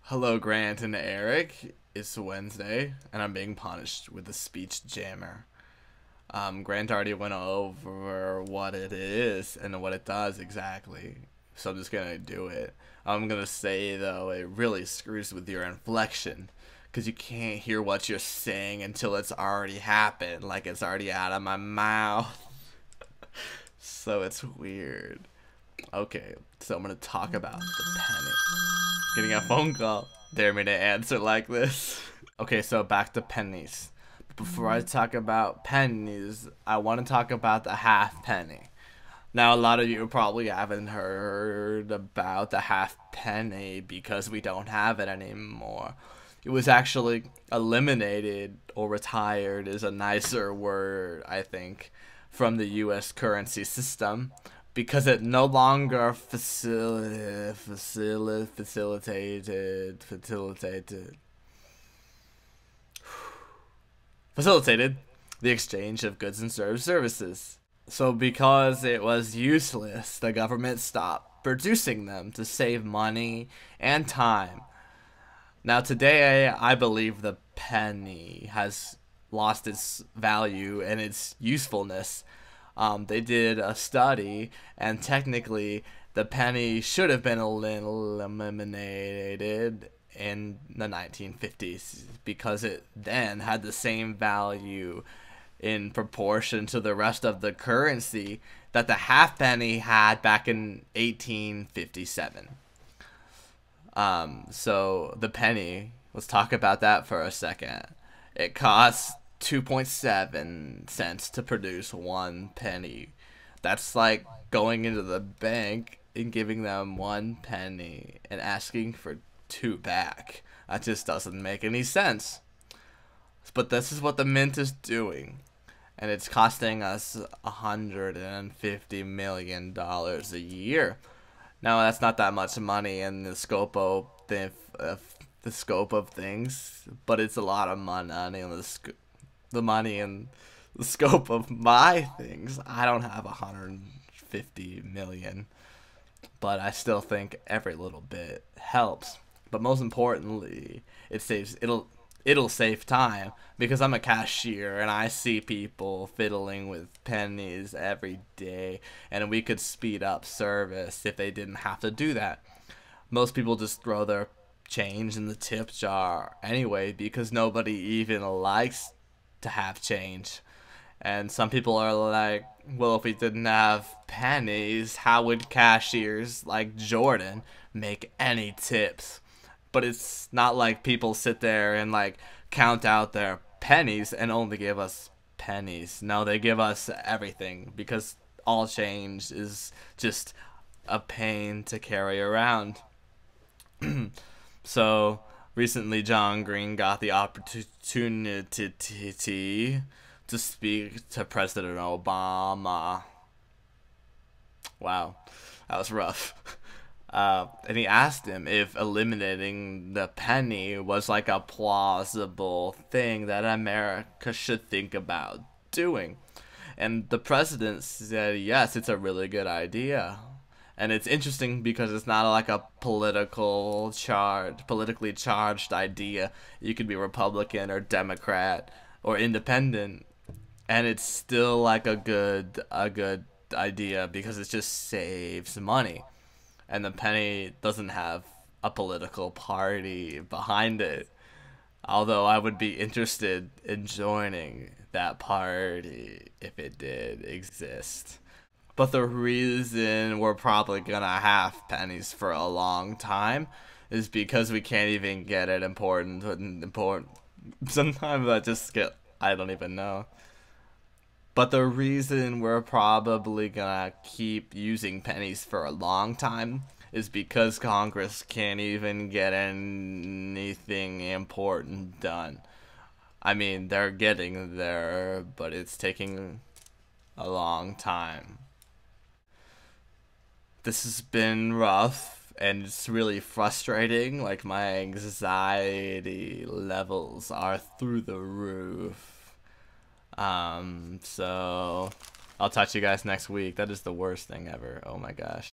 Hello, Grant and Eric. It's Wednesday, and I'm being punished with a speech jammer. Grant already went over what it is and what it does exactly, so I'm just gonna do it. I'm gonna say, though, it really screws with your inflection, because you can't hear what you're saying until it's already happened, like it's already out of my mouth. So it's weird. Okay, so I'm gonna talk about the penny. Getting a phone call. Dare me to answer like this. Okay, so back to pennies. Before I talk about pennies, I want to talk about the halfpenny. Now, a lot of you probably haven't heard about the halfpenny because we don't have it anymore. It was actually eliminated, or retired is a nicer word, I think, from the US currency system because it no longer facilitated the exchange of goods and services. So because it was useless, the government stopped producing them to save money and time. Now today, I believe the penny has lost its value and its usefulness. They did a study, and technically, the penny should have been eliminated in the 1950s because it then had the same value in proportion to the rest of the currency that the halfpenny had back in 1857. So the penny, let's talk about that for a second. It costs 2.7 cents to produce one penny. That's like going into the bank and giving them one penny and asking for two back. That just doesn't make any sense. But this is what the mint is doing. And it's costing us $150 million a year. Now that's not that much money in the scope of the scope of things, but it's a lot of money in the money in the scope of my things. I don't have 150 million, but I still think every little bit helps. But most importantly, it'll save time because I'm a cashier and I see people fiddling with pennies every day, and we could speed up service if they didn't have to do that. Most people just throw their change in the tip jar anyway because nobody even likes to have change. And some people are like, well, if we didn't have pennies, how would cashiers like Jordan make any tips? But it's not like people sit there and like count out their pennies and only give us pennies. No, they give us everything because all change is just a pain to carry around. So recently, John Green got the opportunity to speak to President Obama. Wow, that was rough. And he asked him if eliminating the penny was like a plausible thing that America should think about doing. And the president said, yes, it's a really good idea. And it's interesting because it's not like a politically charged idea. You could be Republican or Democrat or independent, and it's still like a good idea because it just saves money, and the penny doesn't have a political party behind it. Although I would be interested in joining that party if it did exist. But the reason we're probably gonna have pennies for a long time is because we can't even get it important. Sometimes I don't even know. But the reason we're probably gonna keep using pennies for a long time is because Congress can't even get anything important done. I mean, they're getting there, but it's taking a long time. This has been rough and it's really frustrating. Like, my anxiety levels are through the roof. So I'll talk to you guys next week. That is the worst thing ever. Oh my gosh.